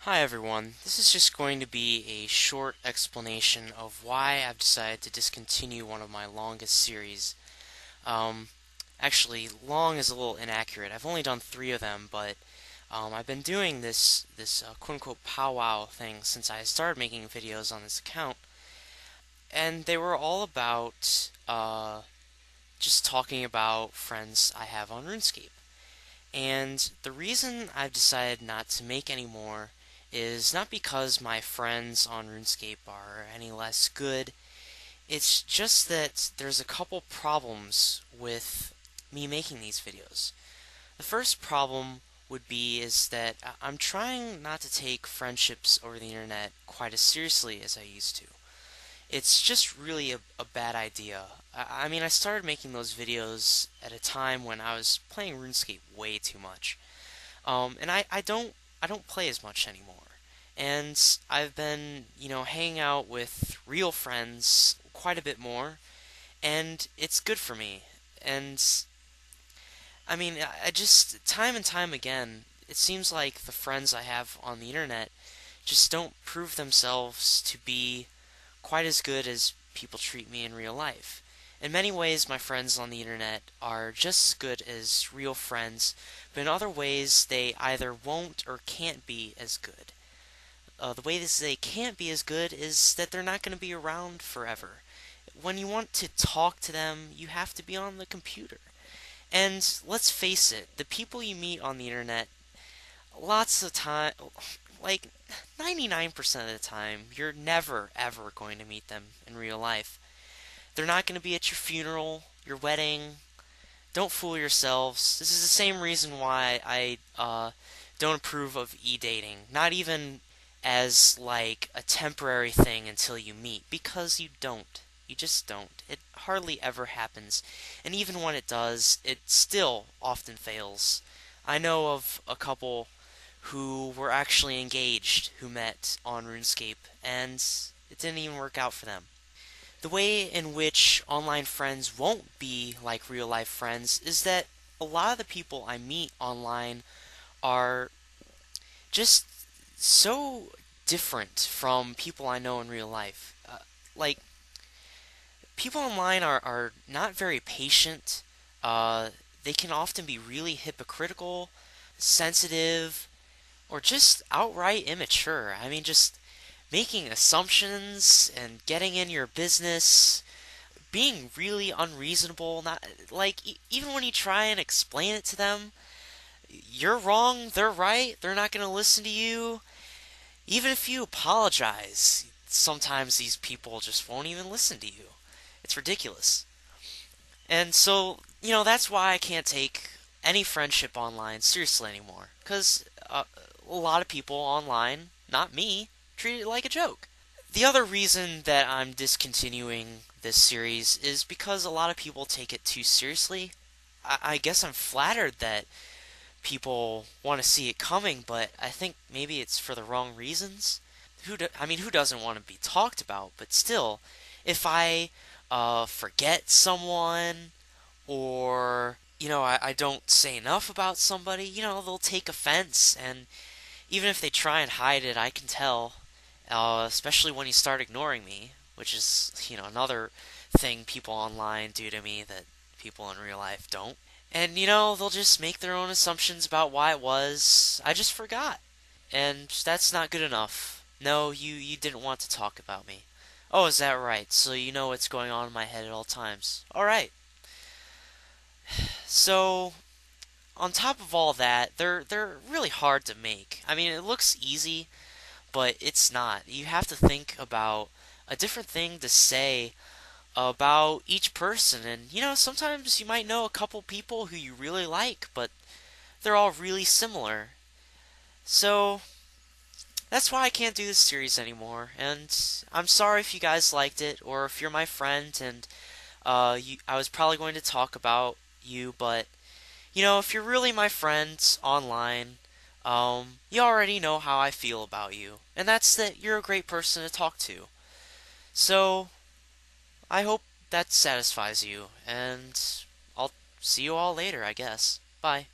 Hi everyone, this is just going to be a short explanation of why I've decided to discontinue one of my longest series. Um, Actually, long is a little inaccurate. I've only done 3 of them, but I've been doing this quote-unquote powwow thing since I started making videos on this account, and they were all about just talking about friends I have on RuneScape. And the reason I've decided not to make any more is not because my friends on RuneScape are any less good. It's just that there's a couple problems with me making these videos. The first problem would be is that I'm trying not to take friendships over the internet quite as seriously as I used to. It's just really a bad idea. I mean, I started making those videos at a time when I was playing RuneScape way too much. And I don't play as much anymore. And I've been, hanging out with real friends quite a bit more, and it's good for me. And I mean, I just time and time again, it seems like the friends I have on the internet just don't prove themselves to be quite as good as people treat me in real life. In many ways, my friends on the internet are just as good as real friends, but in other ways, they either won't or can't be as good. The way that they can't be as good is that they're not going to be around forever. When you want to talk to them, you have to be on the computer. And let's face it, the people you meet on the internet, lots of time, like 99% of the time, you're never ever going to meet them in real life. They're not going to be at your funeral, your wedding. Don't fool yourselves. This is the same reason why I don't approve of e-dating. Not even as like a temporary thing until you meet, because you don't. You just don't. It hardly ever happens. And even when it does, it still often fails. I know of a couple who were actually engaged who met on RuneScape, and it didn't even work out for them. The way in which online friends won't be like real life friends is that a lot of the people I meet online are just so different from people I know in real life. Like, people online are not very patient. They can often be really hypocritical, sensitive, or just outright immature. I mean, just making assumptions and getting in your business, being really unreasonable. Not like even when you try and explain it to them, you're wrong, they're right. They're not going to listen to you. Even if you apologize, sometimes these people just won't even listen to you. It's ridiculous. And so, that's why I can't take any friendship online seriously anymore. Because a lot of people online, not me, treat it like a joke. The other reason that I'm discontinuing this series is because a lot of people take it too seriously. I guess I'm flattered that people want to see it coming, but I think maybe it's for the wrong reasons. I mean, who doesn't want to be talked about? But still, if I forget someone, or I don't say enough about somebody, they'll take offense, and even if they try and hide it, I can tell. Especially when you start ignoring me, which is another thing people online do to me that people in real life don't. And they'll just make their own assumptions about why it was. I just forgot. And that's not good enough. No, you didn't want to talk about me. Oh, is that right? So you know what's going on in my head at all times. Alright. So, on top of all that, they're really hard to make. I mean, it looks easy, but it's not. You have to think about a different thing to say about each person. And, sometimes you might know a couple people who you really like, but they're all really similar. So, that's why I can't do this series anymore. And I'm sorry if you guys liked it, or if you're my friend and I was probably going to talk about you, but, if you're really my friend online, you already know how I feel about you. And that's that you're a great person to talk to. So, I hope that satisfies you, and I'll see you all later, I guess. Bye.